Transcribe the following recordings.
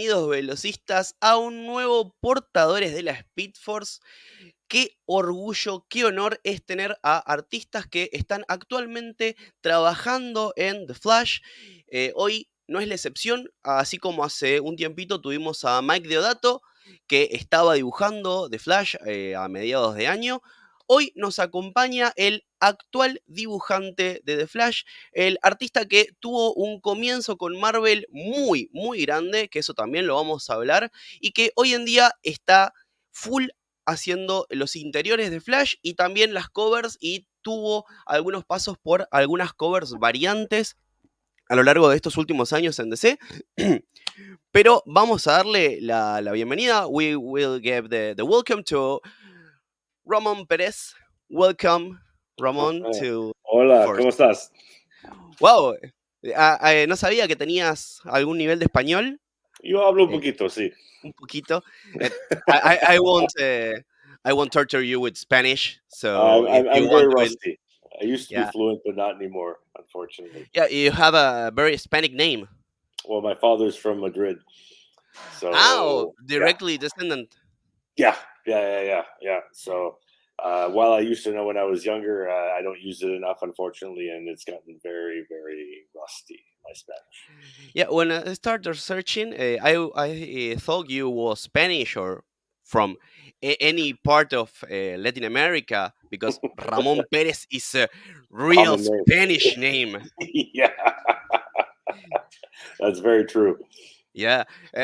bienvenidos velocistas a un nuevo Portadores de la Speedforce. Qué orgullo, qué honor es tener a artistas que están actualmente trabajando en The Flash. Hoy no es la excepción, así como hace un tiempito tuvimos a Mike Deodato, que estaba dibujando The Flash a mediados de año. Hoy nos acompaña el actual dibujante de The Flash, el artista que tuvo un comienzo con Marvel muy, muy grande, que eso también lo vamos a hablar, y que hoy en día está full haciendo los interiores de Flash y también las covers, y tuvo algunos pasos por algunas covers variantes a lo largo de estos últimos años en DC. Pero vamos a darle la bienvenida. We will give the welcome to Ramón Pérez. Welcome, Ramón, to Hola, Force. ¿cómo estás? Wow, no sabía que tenías algún nivel de español. Yo hablo un Eh, poquito, sí. un poquito. I won't torture you with Spanish. So if you I'm very want to, rusty. I used to be yeah, fluent, but not anymore, unfortunately. yeah, you have a very Hispanic name. Well, my father's from Madrid, Oh, so directly descendant. yeah. So while I used to know when I was younger, I don't use it enough, unfortunately, and it's gotten very, very rusty. My Spanish. Yeah, when I started searching, I thought you was Spanish or from any part of Latin America, because Ramón Pérez is a real Common name. Spanish name. Yeah, that's very true. Yeah,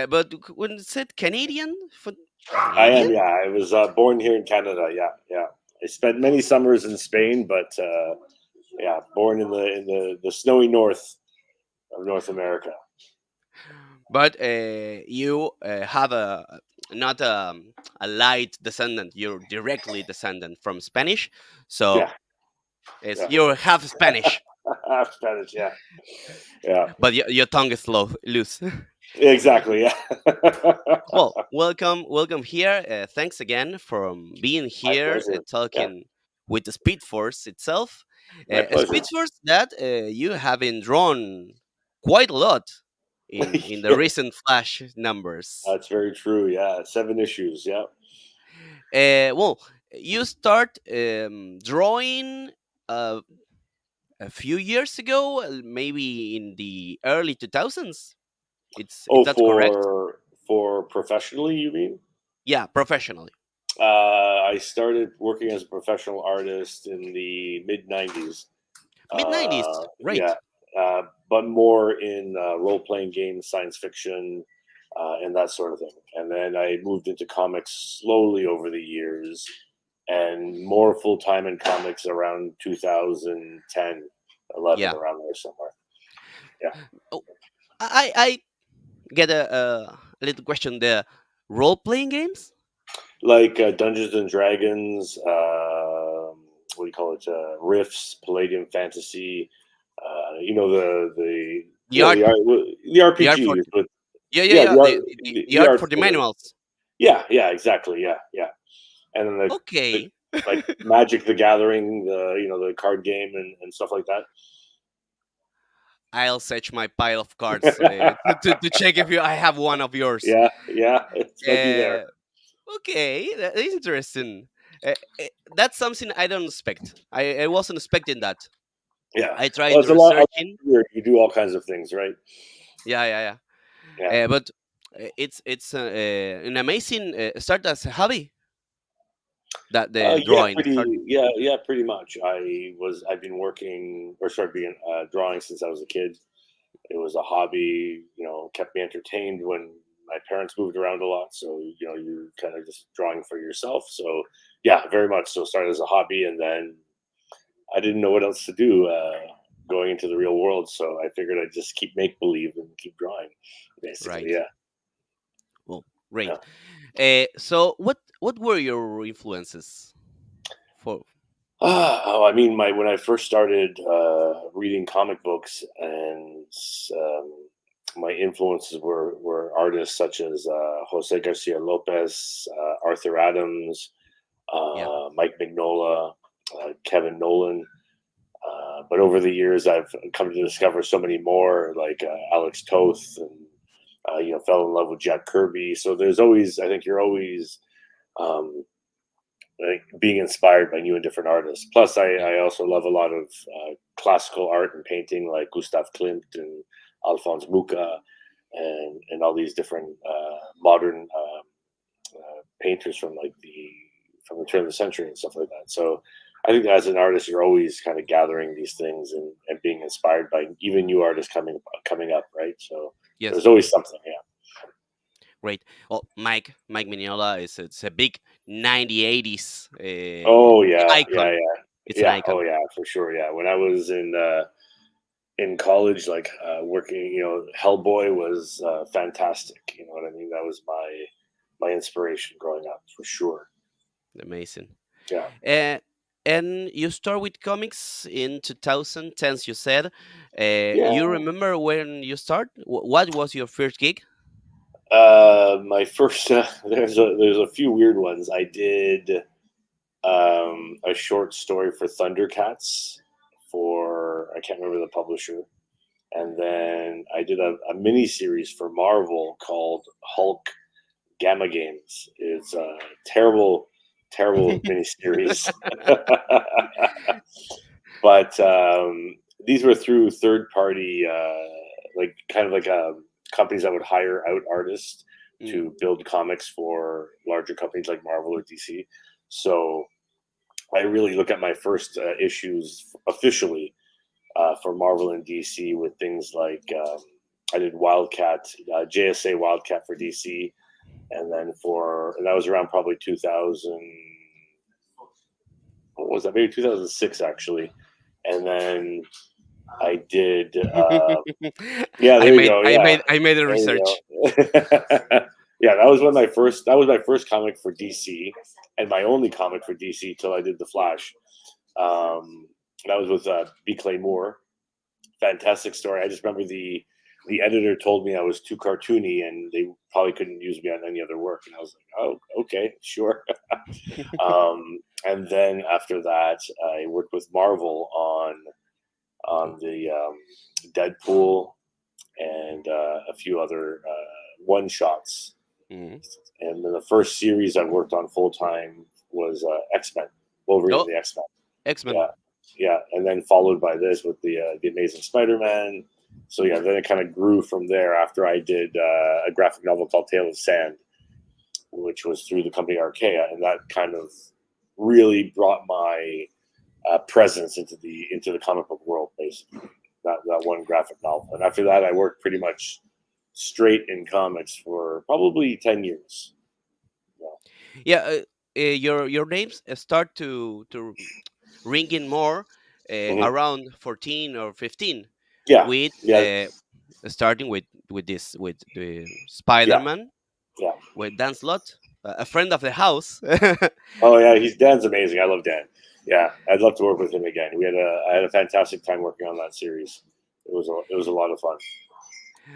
but when it said Canadian, for I Canadian? am, yeah. I was born here in Canada. Yeah. I spent many summers in Spain, but yeah, born in the snowy north of North America. But you have a not a light descendant. You're directly descendant from Spanish, so Yeah, it's yeah. you're half Spanish, Spanish, yeah. but your tongue is loose. Exactly, yeah. Well, welcome here. Thanks again for being My here, pleasure. Yeah, talking with the Speedforce itself. my A pleasure. Speedforce that you have been drawn quite a lot in the Yeah, recent Flash numbers. that's very true. Yeah, 7 issues. Yeah. Well, you start drawing uh, a few years ago, maybe in the early 2000s. It's Oh, that correct? for professionally, you mean? Yeah, professionally. I started working as a professional artist in the mid '90s. Mid 90s. Yeah, Great. but more in role playing games, science fiction, and that sort of thing. And then I moved into comics slowly over the years, and more full time in comics around 2010, 11, Yeah. around there somewhere. Yeah. Oh, I get a little question there. Role playing games? Like Dungeons and Dragons, what do you call it? Riffs, Palladium Fantasy. The The art, the the art for RPGs with yeah yeah, the the art art for the for it. manuals. Yeah, exactly. Yeah. And then the Okay, like Magic the Gathering, the card game and stuff like that. I'll search my pile of cards to check if I have one of yours. Yeah, it's might be there. Uh, okay, that is interesting. That's something I don't expect. I wasn't expecting that. Yeah. I Well, tried it's a lot researching. you do all kinds of things, right? Yeah. Yeah. But it's an amazing start as a hobby. That the Yeah, drawing start. pretty much. I've been working or started being drawing since I was a kid. It was a hobby, kept me entertained when my parents moved around a lot. So, you kind of just drawing for yourself. So, yeah, very much so. Started as a hobby, and then I didn't know what else to do going into the real world. So I figured I'd just keep make believe and keep drawing, basically. Right. Yeah. Well, great. Yeah. So what were your influences for? I mean, when I first started reading comic books, and my influences were artists such as Jose Garcia Lopez, Arthur Adams, Yeah. Mike Mignola, Kevin Nolan. But over the years, I've come to discover so many more, like Alex Toth and Fell in love with Jack Kirby. So there's always, I think you're always um, like being inspired by new and different artists. Plus, Yeah. I also love a lot of classical art and painting, like Gustav Klimt and Alphonse Mucha, and all these different modern painters from the turn of the century and stuff like that. So I think as an artist, you're always kind of gathering these things and being inspired by even new artists coming up, right? So Yes. there's always something. Yeah. Great. Well, Mike Mignola is it's a big 90s Oh yeah, yeah, icon. yeah, It's an yeah. Oh icon. yeah, for sure. Yeah. When I was in college, like working, Hellboy was fantastic. You know what I mean? That was my inspiration growing up for sure. Amazing. Yeah. Uh, and you start with comics in 2010, you said. You Yeah. remember when you start? What was your first gig? My first there's a few weird ones. I did a short story for Thundercats for I can't remember the publisher, and then I did a mini series for Marvel called Hulk Gamma Games. It's a terrible mini series, but these were through third party, like kind of like companies that would hire out artists Mm. to build comics for larger companies like Marvel or DC. So I really look at my first issues officially for Marvel and DC with things like I did Wildcat, JSA Wildcat for DC, and then and that was around probably 2000. What was that? Maybe 2006 actually, and then I did. Yeah, there you go. Yeah, I made a there you research. go. Yeah, that was my first. That was my first comic for DC, and my only comic for DC till I did the Flash. That was with B. Clay Moore. Fantastic story. I just remember the editor told me I was too cartoony, and they probably couldn't use me on any other work. And I was like, oh, okay, sure. And then after that, I worked with Marvel on the Deadpool and a few other one shots. Mhm. And then the first series I worked on full time was X-Men, Wolverine Oh, and the X-Men. X-Men. Yeah, yeah, and then followed by this with the Amazing Spider-Man. So yeah, then it kind of grew from there. After I did a graphic novel called Tale of Sand, which was through the company Archaea, and that kind of really brought my presence into the comic book world, basically. That one graphic novel, and after that, I worked pretty much straight in comics for probably 10 years. Yeah. Yeah, your names start to ring in more Mhm. around 14 or 15 Yeah, with yeah, starting with this with the yeah, Spider-Man yeah. with Dan Slott, a friend of the house. Oh yeah, Dan's amazing. I love Dan. Yeah, I'd love to work with him again. I had a fantastic time working on that series. It was a lot of fun.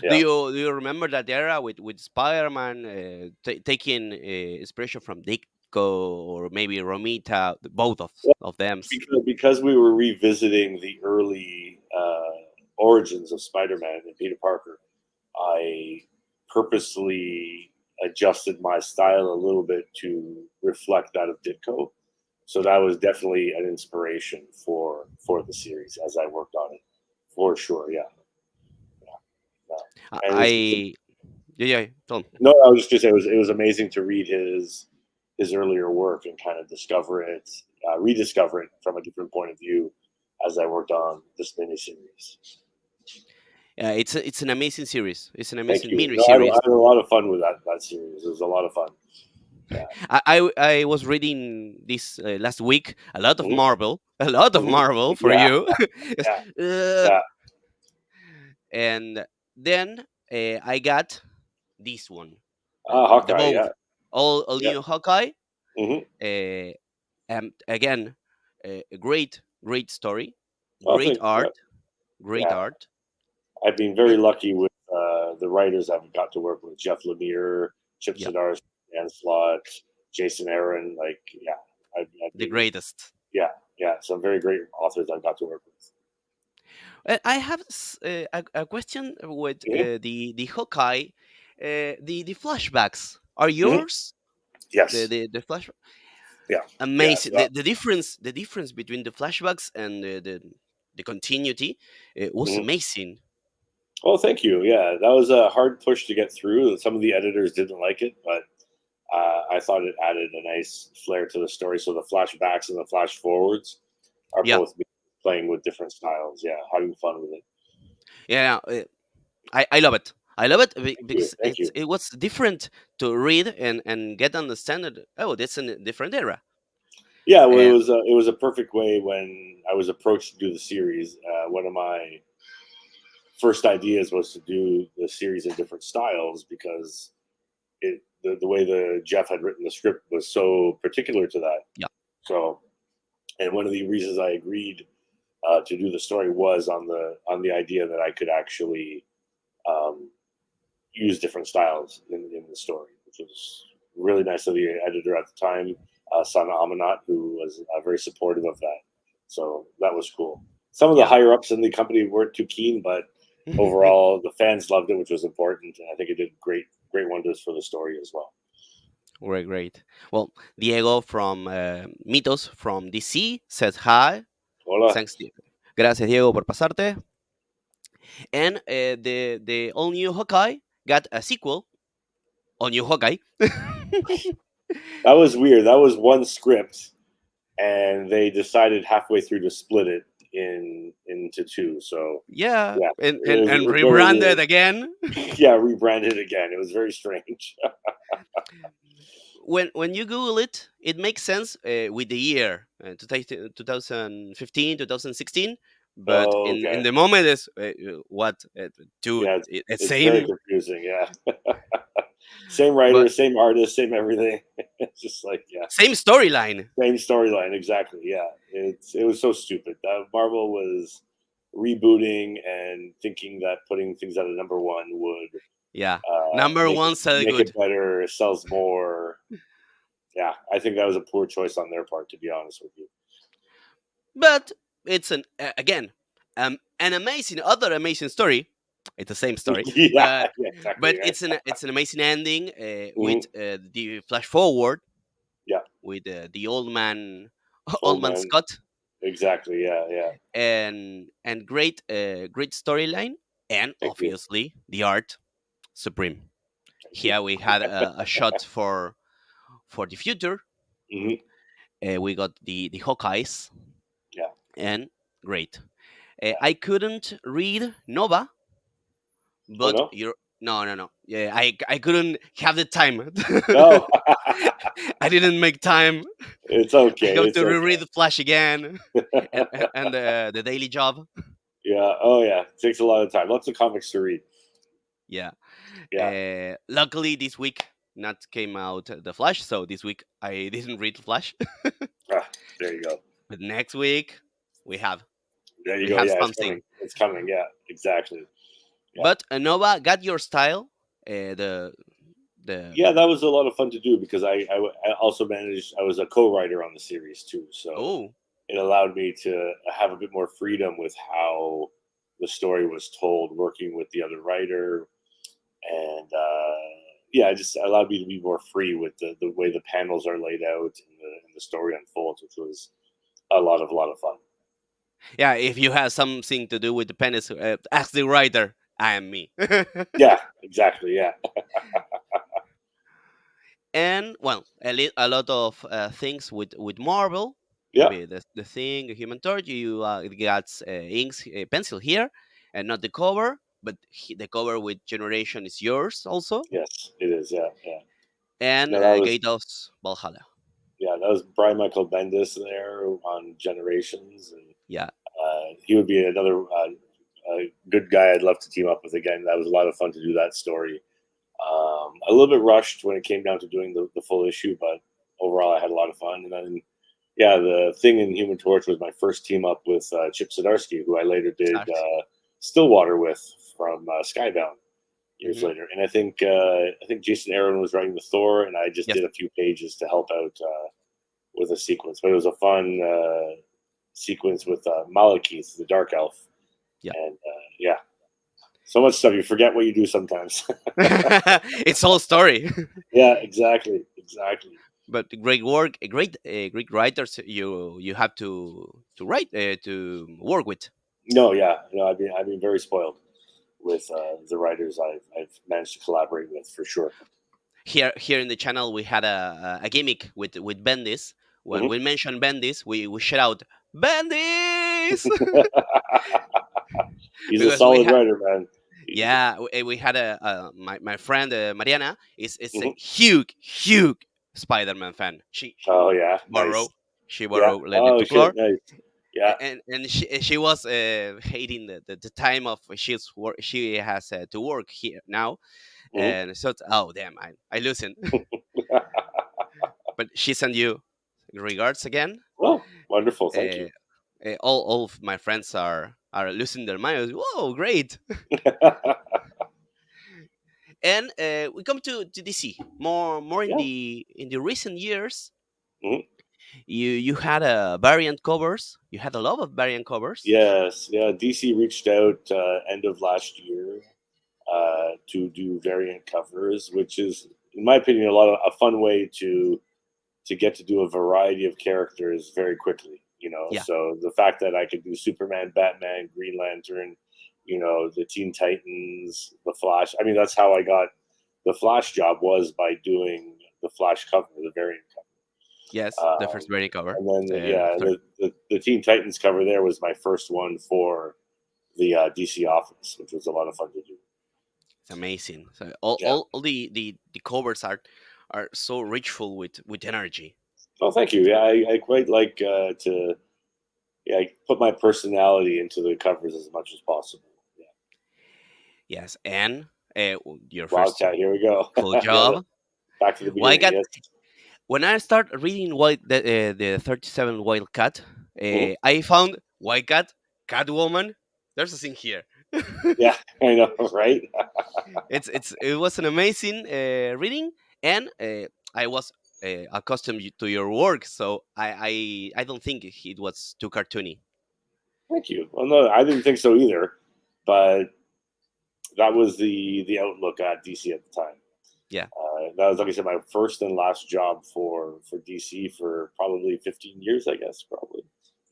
Yeah. Do you remember that era with Spider-Man taking inspiration from Ditko or maybe Romita, both Well, of them? because we were revisiting the early origins of Spider-Man and Peter Parker, I purposely adjusted my style a little bit to reflect that of Ditko. So that was definitely an inspiration for the series as I worked on it, for sure. Yeah, yeah. And it's I yeah, tell me. no, I was just gonna say it was amazing to read his earlier work and kind of discover it, rediscover it from a different point of view as I worked on this miniseries. It's an amazing series. It's an Thank amazing you. mini No, series. I had a lot of fun with that series. It was a lot of fun. Yeah. I was reading this last week Hmm. a lot of Hmm. Marvel for Yeah. you. Yes. Yeah. Yeah. And then I got this one, the Hawkeye. both Yeah. all Yeah. new Hawkeye. Hmm. Uh, and again, a great story, Well, great thank you. art, Yeah. great Yeah. art. I've been very lucky with the writers I've got to work with: Jeff Lemire, Chip Yeah, Zdarsky, Dan Slott, Jason Aaron. Like, yeah, I've the been, greatest. yeah, yeah, some very great authors I've got to work with. I have a question with Hmm. the Hawkeye. the flashbacks are Mhm. yours. The Yes. the flashback, Yeah. Yeah. amazing. The difference between the flashbacks and the continuity was Mhm. amazing. Well, thank you. Yeah, that was a hard push to get through. Some of the editors didn't like it, but I thought it added a nice flair to the story. So the flashbacks and the flash forwards are Yeah, both me playing with different styles. Yeah, having fun with it. yeah. I love it. I love it Thank you. because Thank you. it was different to read and get understand it. Oh, that's a different era. Yeah, well, And it was a perfect way when I was approached to do the series. One of my first ideas was to do the series in different styles because the way the Jeff had written the script was so particular to that. yeah, So, and one of the reasons I agreed to do the story was on the idea that I could actually um, use different styles in the story, which was really nice of the editor at the time, Sana Amanat, who was very supportive of that. So that was cool. Some of the yeah. higher ups in the company weren't too keen, but overall the fans loved it, which was important, and I think it did great wonders for the story as well. Great, great. Well, Diego from Mitos from DC says hi. Hola. Thanks, Diego. Gracias, Diego, por pasarte. And the all new Hawkeye got a sequel. All new Hawkeye. That was weird. That was one script, and they decided halfway through to split it into two. So Yeah, yeah, and it and, was and very rebranded weird. again. Yeah, rebranded again. It was very strange. When you Google it, it makes sense with the year 2015, 2016. But Oh, in okay. the moment, is what dude? Yeah, It's it's very same, confusing. Yeah, same but writer, same artist, same everything. It's just like yeah, same storyline. same storyline exactly. Yeah, it was so stupid. Marvel was rebooting and thinking that putting things at a number one would Yeah, number one sell make it good, better, it sells more. Yeah, I think that was a poor choice on their part, to be honest with you. but it's an again an amazing other amazing story. It's the same story, Yeah, but yeah, exactly. Right. it's an amazing ending with Mhm. the flash forward Yeah, with the old man old old man man. Scott Exactly. Yeah, yeah. and great storyline and Thank you. obviously the art supreme. Thank you. Here we had a shot for the future. Hmm. We got the Hawkeyes Yeah. and great. Yeah. I couldn't read Nova, Oh but no. you're no. Yeah, I couldn't have the time. No. I didn't make time. It's I okay. have It's to reread okay. the Flash again and the daily job. Yeah. Oh yeah. It takes a lot of time. Lots of comics to read. Yeah. Yeah. Luckily, this week not came out the Flash, so this week I didn't read Flash. Ah, there you go. But next week we have There you we go. have Yeah, it's something. coming. It's coming. Yeah. Exactly. Yeah. But Nova got your style. The Yeah, that was a lot of fun to do because I also managed. I was a co-writer on the series too, so oh it allowed me to have a bit more freedom with how the story was told, working with the other writer, and yeah, it just allowed me to be more free with the way the panels are laid out and the story unfolds, which was a lot of fun. yeah, if you have something to do with the penis, ask the writer. I am me. Yeah, exactly. Yeah, And well, a lot of things with Marvel. yeah, The thing, Human Torch. You got inks, pencil here, and not the cover, but the cover with Generation is yours also, yes, it is. Yeah, yeah. and No, that was Gatos Valhalla. that was Brian Michael Bendis there on Generations, and Yeah, he would be another good guy I'd love to team up with again. That was a lot of fun to do that story. A little bit rushed when it came down to doing the full issue, but overall I had a lot of fun. And then, yeah, the thing in Human Torch was my first team up with Chip Zdarsky, who I later did stars. Stillwater with from Skybound years Hmm. later. And I think Jason Aaron was writing the Thor, and I just Yes. did a few pages to help out with a sequence. But it was a fun sequence with Malekith, the Dark Elf, Yeah. and yeah, So much stuff you forget what you do sometimes. It's all story. Yeah, exactly. But great work, great writers you have to write to work with. No, yeah, I've been very spoiled with the writers I've managed to collaborate with for sure. Here in the channel we had a gimmick with Bendis. When Hmm. we mention Bendis, we shout out Bendis He's a because we solid had, writer, man. yeah, we had my friend Mariana is a Mhm. huge Spider-Man fan. Oh yeah, Borrow nice. she Yeah. borrow Legend Oh to shit, Clore, nice. Yeah. and she was hating the time of she has to work here now, Hmm. and so oh damn, I loosened. But she sent you regards again. Well, wonderful. Thank uh, you. all of my friends are losing their minds. Whoa, great! And we come to DC more Yeah. in the recent years. Mhm. You had a variant covers. You had a lot of variant covers. Yes. Yeah. DC reached out end of last year to do variant covers, which is, in my opinion, a fun way to get to do a variety of characters very quickly. Yeah. So the fact that I could do Superman, Batman, Green Lantern, the Teen Titans, the Flash. I mean, that's how I got the Flash job, was by doing the Flash cover, the variant Yes, cover. the first variant cover. And then The yeah, third. the Teen Titans cover there was my first one for the DC office, which was a lot of fun to do. It's amazing. So Yeah. all the covers are so richful with energy. Oh, thank you. Yeah, I quite like to I put my personality into the covers as much as possible. Yeah. Yes, and your first Wildcat, here we go. cool Yeah, job. back to the Well, I beginning. got Yes. when I start reading the 37 Wildcat, Mhm. I found Wildcat, Catwoman. There's a thing here. Yeah, I know, right? It was an amazing reading, and I was accustomed to your work, so I don't think it was too cartoony. Thank you. Well, no, I didn't think so either, but that was the outlook at DC at the time. Yeah, That was, like I said, my first and last job for DC for probably 15 years, I guess, probably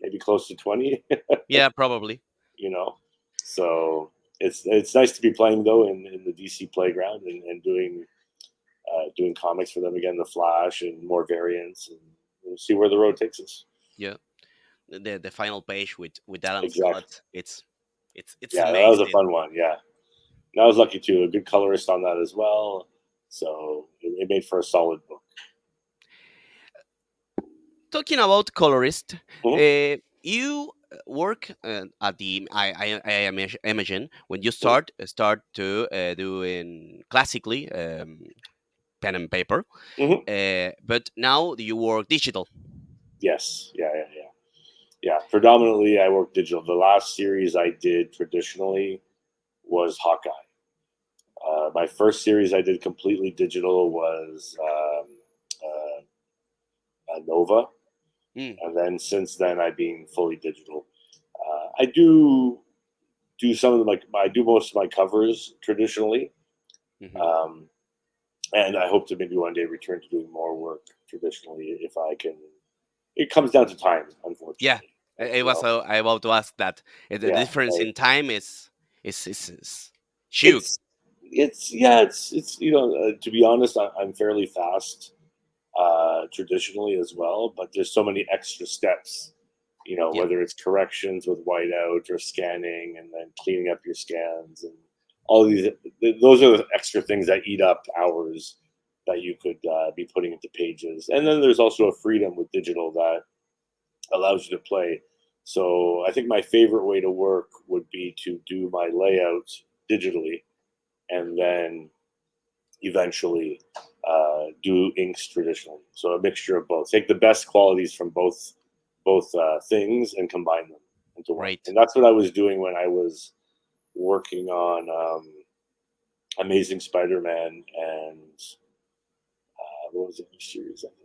maybe close to 20. yeah, probably. you know, so it's nice to be playing though in the DC playground and doing comics for them again, the Flash and more variants, and we'll see where the road takes us. Yeah, the final page with Alan Exactly. Scott. It's Yeah, that was a amazing. fun one. Yeah, and I was lucky too. A good colorist on that as well. So it made for a solid book. Talking about colorist, Mhm. you work at the imagine when you Mhm. start to doing classically pen and paper, Mhm. but now you work digital. Yes. Yeah. Yeah. Yeah. Yeah. Predominantly, I work digital. The last series I did traditionally was Hawkeye. My first series I did completely digital was Nova, Mm, and then since then I've been fully digital. I do some of I do most of my covers traditionally, hmm. um, and I hope to maybe one day return to doing more work traditionally if I can. It comes down to time, Yeah, unfortunately, it as was. well. I about to ask that. The Yeah, difference I, in time is huge. it's yeah, it's to be honest, I'm fairly fast traditionally as well, but there's so many extra steps. Yeah, Whether it's corrections with whiteout or scanning and then cleaning up your scans and all these. Those are the extra things that eat up hours that you could be putting into pages. And then there's also a freedom with digital that allows you to play. So I think my favorite way to work would be to do my layout digitally and then eventually do inks traditionally. So a mixture of both. Take the best qualities from both things and combine them into one. great. And that's what I was doing when I was working on Amazing Spider-Man and what was the other series? I think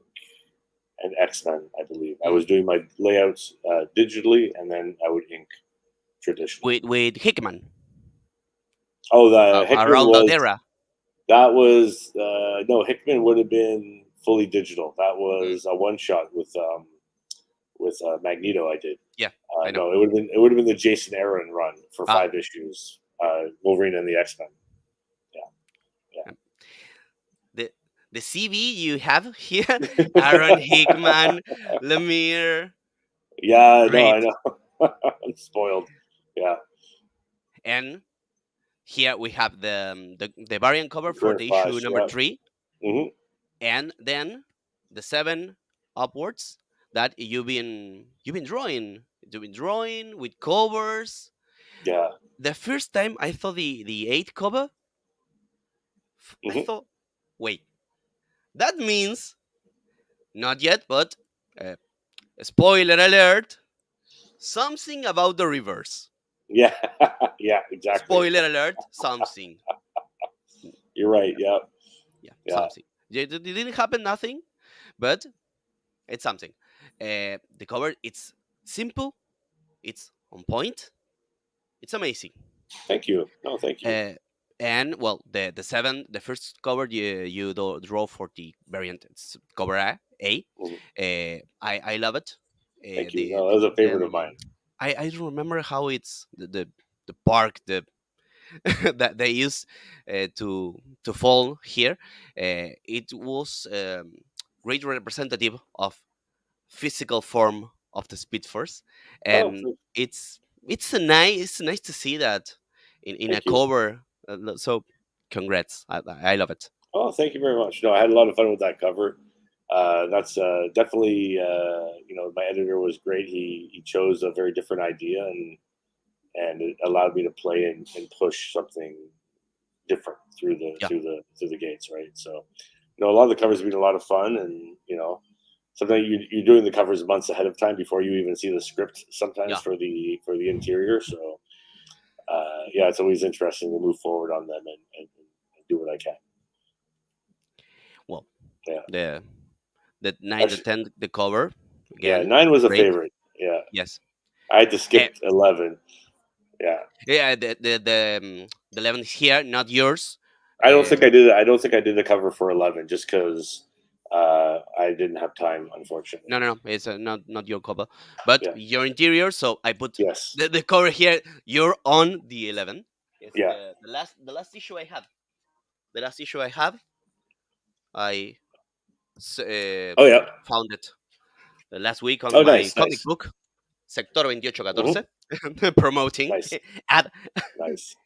and X-Men. I believe I Mm. was doing my layouts digitally, and then I would ink traditionally. With Hickman. Oh, the Hickman around that was era. that was no Hickman would have been fully digital. That Mm, was a one shot with Magneto. I did. yeah, I know. No, it would have been the Jason Aaron run for Ah, 5 issues. Wolverine and the X Men. um, the the CV you have here, Yeah, Aaron yeah, Hickman, Lemire, yeah. No, great. I know. I'm spoiled. Yeah, And here we have the variant cover the for current the issue Flash. number Yeah. 3, Hmm. and then the 7 upwards that you've been drawing. You've been drawing with covers. Yeah. The first time I saw the 8 cover, I Hmm. thought, wait, that means not yet, but uh, spoiler alert, something about the reverse. Yeah. Yeah. Exactly. Spoiler alert, something. You're right. Yeah. Yeah, Yeah. something. It didn't happen, nothing, but it's something. The cover, it's simple, it's on point, it's amazing. Thank you. No, thank you. Uh, and well, the first cover draw for the variant, it's cover A. Mhm. I love it. Thank you. No, that was a favorite of mine. I don't remember how it's the park that they use to fall here. It was great representative of physical form of the Speedforce, Oh, and it's nice to see that in a thank you. cover. So, congrats! I love it. Oh, thank you very much. No, I had a lot of fun with that cover. That's definitely, my editor was great. He chose a very different idea, and it allowed me to play and push something different through the Yeah, through the through the gates, right? So, a lot of the covers have been a lot of fun, and sometimes you're doing the covers months ahead of time before you even see the script. Sometimes yeah. for the interior, so yeah, it's always interesting to move forward on them and do what I can. Well, Yeah, the the nine, the actually, 10, the cover yeah, again. 9 was a Great. favorite. Yeah, Yes. I had to Eh, skip 11. Yeah, yeah. The 11 is here, not yours. I don't Uh, think I did. I don't think I did the cover for 11 just because I didn't have time, unfortunately. no, no, no. It's not your cover, but Yeah. your interior. So I put Yes. the cover here. You're on the 11. It's Yeah. the last issue I have. The last issue I have, I Oh yeah. found it last week on Oh, my nice, comic nice. book, Sector Hmm. 2814, promoting Nice, ad, nice.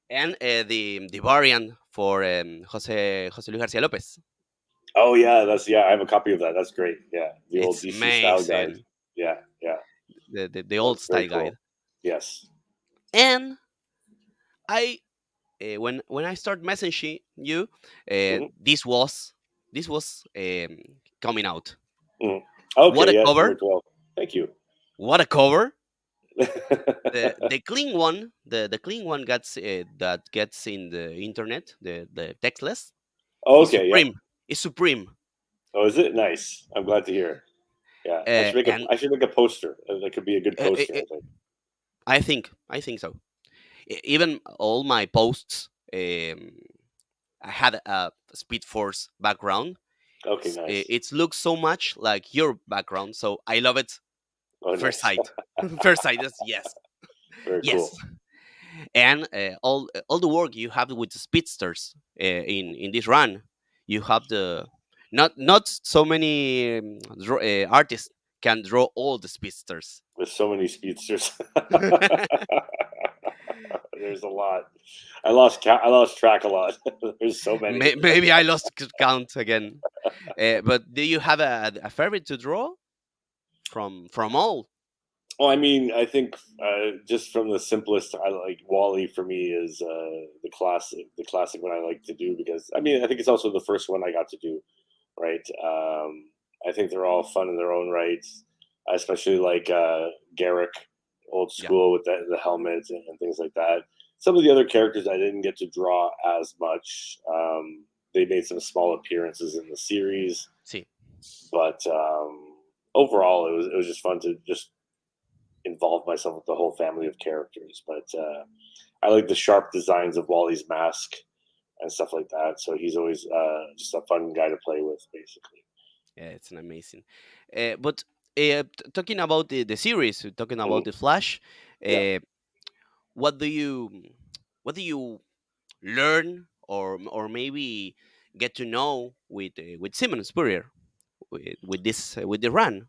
and the variant for Jose Luis Garcia Lopez. Oh yeah. I have a copy of that. That's great. Yeah, the old It's DC style guide. amazing. Yeah, yeah. The Oh, old it's very style guide. cool. Yes. And I when I start messaging you, Hmm. this was coming out. Hmm. What Okay. a Yeah, it's cover! number 12. Thank you. What a cover! The clean one, the clean one that gets in the internet, the textless, is Okay. Yeah. supreme. Is supreme. Oh, is it nice? I'm glad to hear. Yeah, I should make a And I should make a poster. That could be a good uh, poster. I think. I think so. Even all my posts, I had a Speed Force background. Okay. Nice. It looks so much like your background, so I love it. Oh, First nice. sight, first sight. Yes, Very yes. cool. And all the work you have with the speedsters in this run, you have the not so many artists can draw all the speedsters. There's so many speedsters. There's a lot. I lost track a lot. There's so many. Maybe I lost count again. But do you have a favorite to draw from all? Well, I mean, I think just from the simplest, I like Wally for me is the classic one I like to do because I mean I think it's also the first one I got to do, right? I think they're all fun in their own right. I especially like Garrick, old Yeah, school with the helmet and things like that. Some of the other characters I didn't get to draw as much. They made some small appearances in the series, see. but overall it was just fun to just involve myself with the whole family of characters. But I like the sharp designs of Wally's mask and stuff like that. So he's always just a fun guy to play with, basically. Yeah, it's an amazing. But talking about the series, talking about Hmm. the Flash, Yeah. uh, what do you what do you learn or maybe get to know with Simon Spurrier with the run?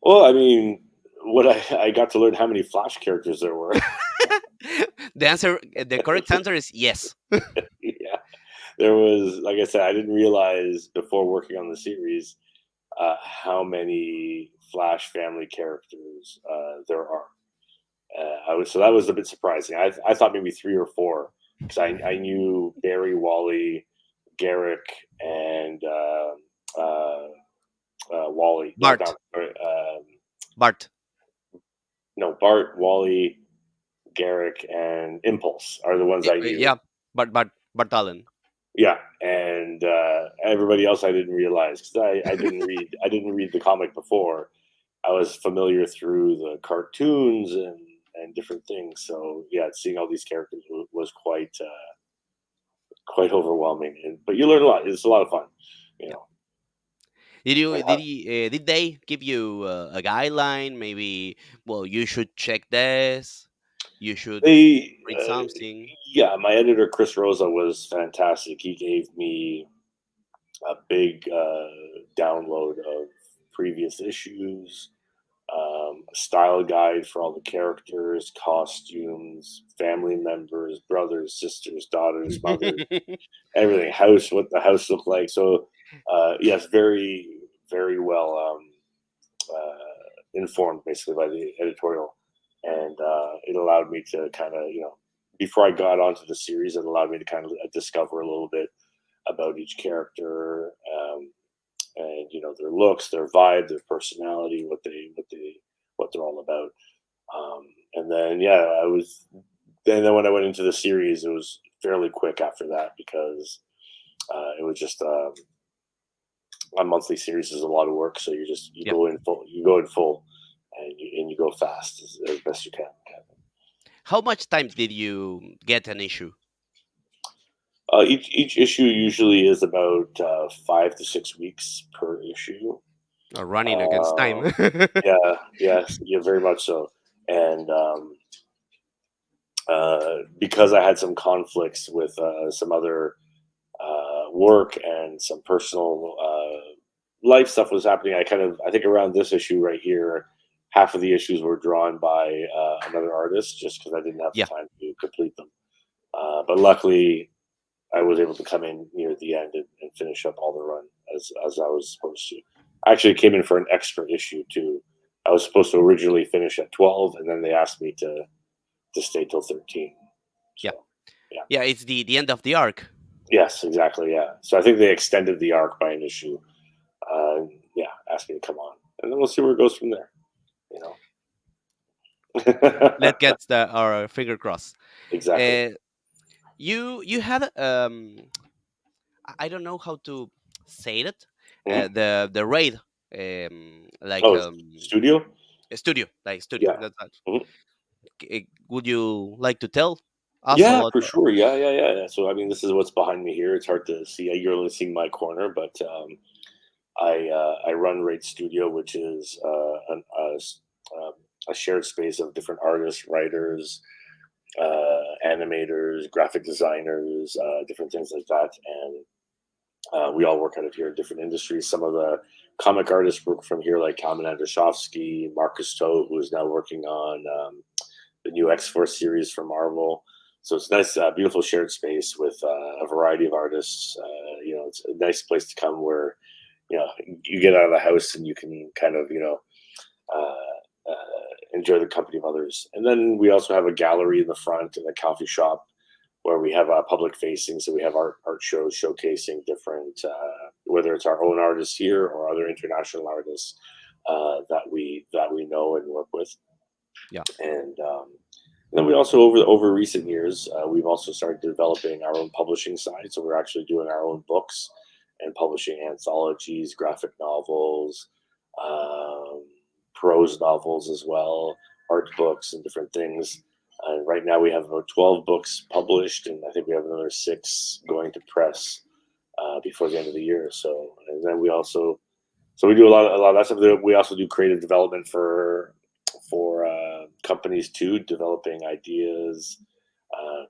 Well, I mean, what I got to learn how many Flash characters there were. The correct answer is yes. Yeah, there was, like I said, I didn't realize before working on the series how many Flash family characters there are. So that was a bit surprising. I thought maybe three or four because I knew Barry, Wally, Garrick, and uh, Wally. No, Bart, not sorry, Bart. no, Bart, Wally, Garrick, and Impulse are the ones I knew. Yeah, Bart Allen. Yeah, and everybody else I didn't realize because I didn't read the comic before. I was familiar through the cartoons and different things. So yeah, seeing all these characters was quite overwhelming. But you learn a lot. It's a lot of fun, you Yeah. know. And Did they give you a guideline? Maybe, well, you should check this. You should they, read something. yeah, my editor Chris Rosa was fantastic. He gave me a big download of previous issues, a style guide for all the characters, costumes, family members, brothers, sisters, daughters, mothers, everything, house, what the house looked like. So, yes, very, very well informed, basically, by the editorial. And it allowed me to kind of, before I got onto the series, it allowed me to kind of discover a little bit about each character, and their looks, their vibe, their personality, what they're all about. And then yeah, and then when I went into the series, it was fairly quick after that because it was just a monthly series is a lot of work. So you Yeah. go in full, and you go fast as best you can. How much time did you get an issue? Each issue usually is about 5 to 6 weeks per issue. Running against time. Um, yeah, yes, yeah, very much so. And because I had some conflicts with some other work and some personal life stuff was happening, I think around this issue right here, half of the issues were drawn by another artist just because I didn't have the Yeah. time to complete them. But luckily, I was able to come in near the end and finish up all the run as I was supposed to. I actually came in for an extra issue too. I was supposed to originally finish at 12, and then they asked me to stay till 13. Yeah. So yeah, Yeah, it's the end of the arc. yes, exactly, yeah. So I think they extended the arc by an issue. Yeah, asked me to come on, and then we'll see where it goes from there. You Let's know, get our finger crossed. exactly. Uh, you had I don't know how to say it. Mhm. The raid, like Oh, studio. a studio, like studio. Yeah. That's that. Mhm. Would you like to tell us Yeah, about? for sure. Yeah, yeah, yeah, yeah. So I mean, this is what's behind me here. It's hard to see. You're only seeing my corner, but I run Raid Studio, which is um, a shared space of different artists, writers, animators, graphic designers, different things like that, and we all work out of here in different industries. Some of the comic artists work from here, like Kalman Andrzejowski, Marcus Toth, who is now working on the new X-Force series for Marvel. So it's nice, beautiful shared space with a variety of artists. It's a nice place to come where you get out of the house and you can kind of enjoy the company of others. And then we also have a gallery in the front and a coffee shop where we have public facing. So we have art shows showcasing different, whether it's our own artists here or other international artists that we know and work with. Yeah. And then we also over recent years we've also started developing our own publishing side. So we're actually doing our own books and publishing anthologies, graphic novels, um, prose novels as well. art books and different things. Right now we have about 12 books published, and I think we have another 6 going to press before the end of the year. So, and then we do a lot of that stuff. We also do creative development for companies too, developing ideas,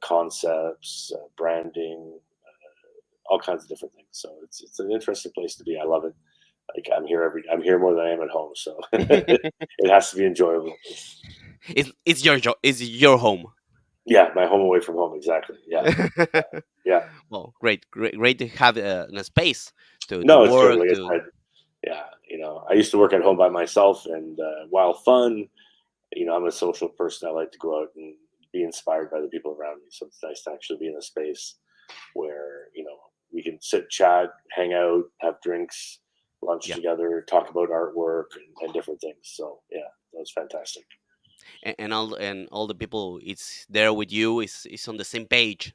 concepts, branding, all kinds of different things. So it's an interesting place to be. I love it. Like I'm here more than I am at home. So it has to be enjoyable. It's your job. It's your home. Yeah, my home away from home. Exactly. Yeah, yeah. Well, great to have a space to No, it's good. work Like I to. said, yeah. I used to work at home by myself, and while fun, I'm a social person. I like to go out and be inspired by the people around me. So it's nice to actually be in a space where we can sit, chat, hang out, have drinks, lunch Yeah, together, talk about artwork and different things. So yeah, that was fantastic. and all the people it's there with you is on the same page.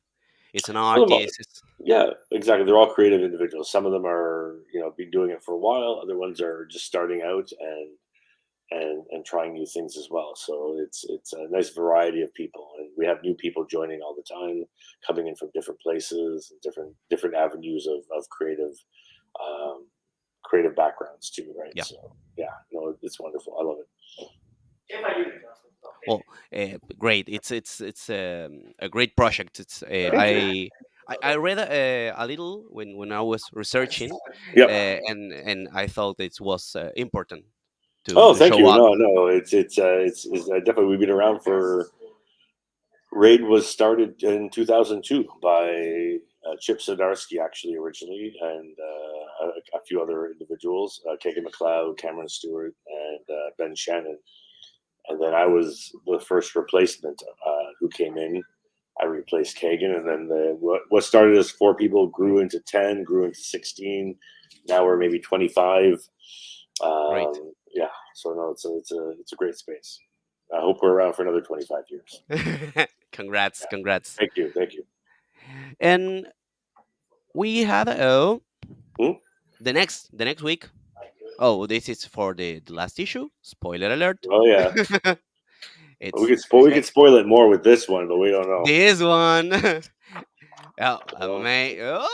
It's an For the mo- artist. yeah, exactly. They're all creative individuals. Some of them are been doing it for a while. Other ones are just starting out and trying new things as well. So it's a nice variety of people, and we have new people joining all the time, coming in from different places and different avenues of um, creative backgrounds too, right? Yeah. So yeah, it's wonderful. I love it. Well, great. It's a great project. It's Thank you. I read a little when I was researching, Yep. and I thought it was important Oh, to thank show you. up. No, it's definitely we've been around for. Raid was started in 2002 by Chip Zdarsky, actually, originally, and a few other individuals, Kagan McLeod, Cameron Stewart, and Ben Shannon. And then I was the first replacement who came in. I replaced Kagan, and then what started as 4 people grew into 10, grew into 16. Now we're maybe 25. Great. Yeah, so no, it's a great space. I hope we're around for another 25 years. Congrats, Yeah. congrats. Thank you. And we had Hmm? the next week. Oh, this is for the last issue. Spoiler alert. Oh yeah, It's we could spoil it more with this one, but we don't know. this one. Oh, Oh,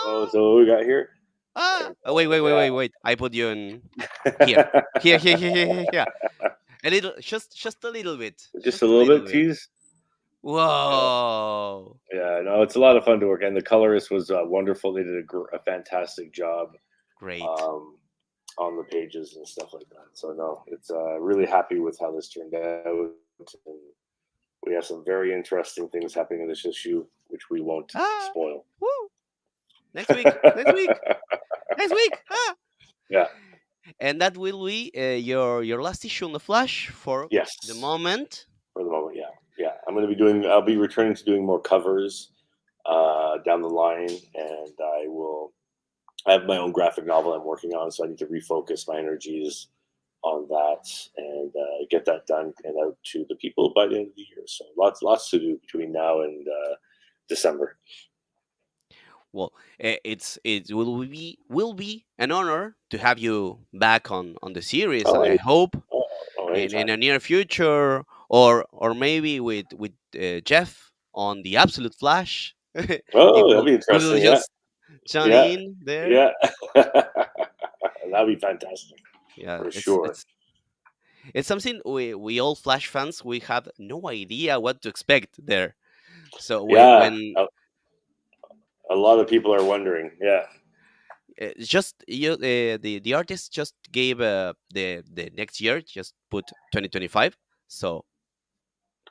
oh, so what we got here? oh, wait. I put you in here. Here. A little, just a little bit. Just a Just a little little bit bit. tease. Yeah, Whoa. yeah. No, it's a lot of fun to work, and the colorist was wonderful. They did a fantastic job Great. um, on the pages and stuff like that. So no, it's really happy with how this turned out. And we have some very interesting things happening in this issue, which we won't Ah, spoil. woo. Next week. Next week. Next week. Ah. Yeah. And that will be your last issue on the Flash for the Yes. moment. For the moment, yeah, yeah. I'll be returning to doing more covers down the line, and I have my own graphic novel I'm working on, so I need to refocus my energies on that and get that done and out to the people by the end of the year. So lots to do between now and December. Well, it will be an honor to have you back on the series. Oh, I hope in anytime. a near future, or maybe with Jeff on the Absolute Flash. He Oh, that'd will be he will interesting. Yeah, just join yeah, in there. yeah. That'd be fantastic Yeah, for it's sure. it's it's something we all Flash fans we have no idea what to expect there. So Yeah, when a lot of people are wondering. Yeah. just the artist just gave the next year just put 2025, so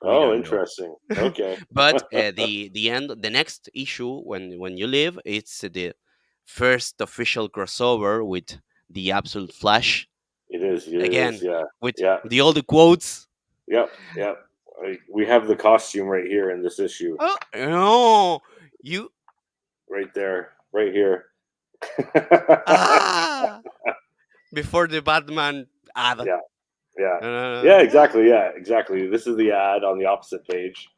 we Oh, don't know. interesting. Okay. But the next issue when you leave, it's the first official crossover with the Absolute Flash It is. It is. again Yeah. with Yeah. the all the quotes. Yep. Yep. We have the costume right here in this issue, Oh no, you right there, right here. ah before the Batman ad. Yeah. Yeah. Yeah. Ah, Exactly. Yeah. Exactly. This is the ad on the opposite page,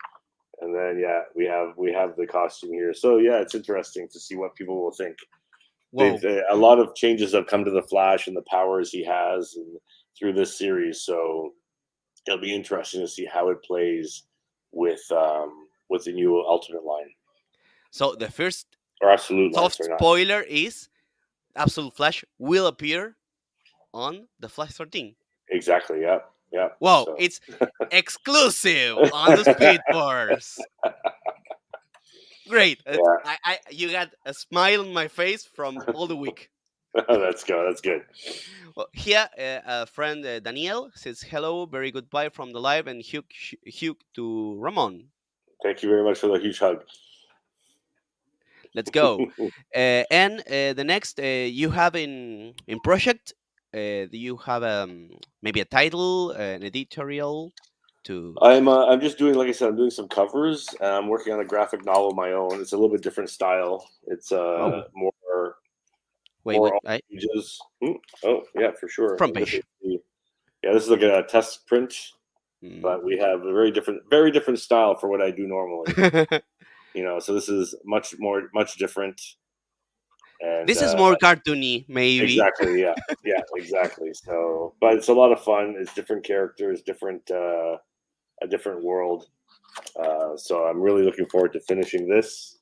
and then yeah, we have the costume here. So yeah, it's interesting to see what people will think. They've whoa. a lot of changes have come to the Flash and the powers he has, and through this series. So it'll be interesting to see how it plays with the new Ultimate line So the first or Absolute line. soft Sorry, not spoiler is Absolute Flash will appear on the Flash 13. exactly. Yeah, yeah. Wow, So it's exclusive on the Speedforce. Great. yeah, You got a smile on my face from all the week. that's good. That's good. Well, here, a friend Daniel says hello, very goodbye from the live, and Hugh to Ramon. Thank you very much for the huge hug. Let's go. And the next you have in project, do you have maybe a title, an editorial to? I'm just doing, like I said, I'm doing some covers. I'm working on a graphic novel of my own. It's a little bit different style. It's Oh, more wait, more wait, all pages. Oh yeah, for sure. front And this is page. this is like a test print, Mm. but we have a very different style for what I do normally. So this is much different. And This is more cartoony, maybe. exactly, yeah, exactly. So, but it's a lot of fun. It's different characters, a different world. So I'm really looking forward to finishing this,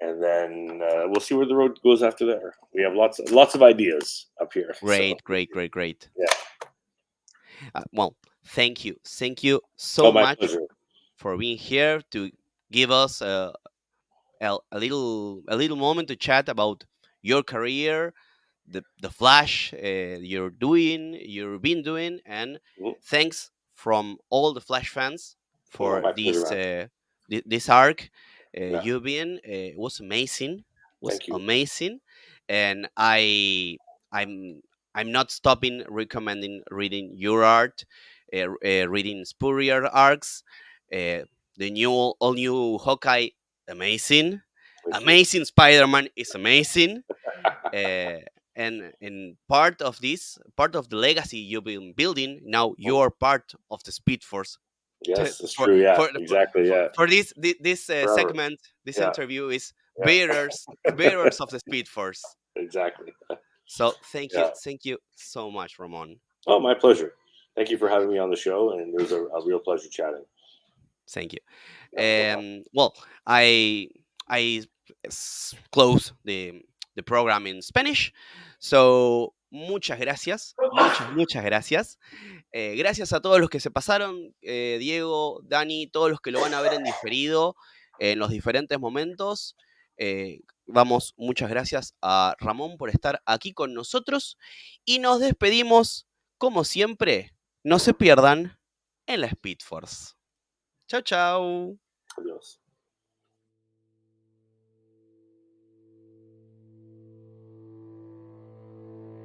and then we'll see where the road goes after there. We have lots of ideas up here. Great, So great. yeah. Well, thank you Oh, so my much pleasure. for being here to give us a little moment to chat about your career, the Flash you've been doing, and thanks from all the Flash fans Oh, for my pleasure, man. this arc Yeah. you've been. It was amazing, Thank you. and I'm not stopping recommending reading your art, reading Spurrier arcs, the all new Hawkeye, amazing. Thank you. Amazing Spider-Man is amazing. uh, and part of the legacy you've been building, now you're part of the Speed Force. Yes, it's true. Yeah, exactly. Yeah, For this forever. segment, this Yeah, interview is yeah, bearers of the Speed Force. exactly. So Yeah. thank you so much, Ramon. Oh, my pleasure. Thank you for having me on the show, and it was a real pleasure chatting. Thank you. No problem. Well, I close the program in Spanish. So muchas gracias, muchas gracias. Gracias a todos los que se pasaron, Diego, Dani, todos los que lo van a ver en diferido en los diferentes momentos. Muchas gracias a Ramón por estar aquí con nosotros y nos despedimos, como siempre, no se pierdan en la Speed Force. Chao, chao. Adios.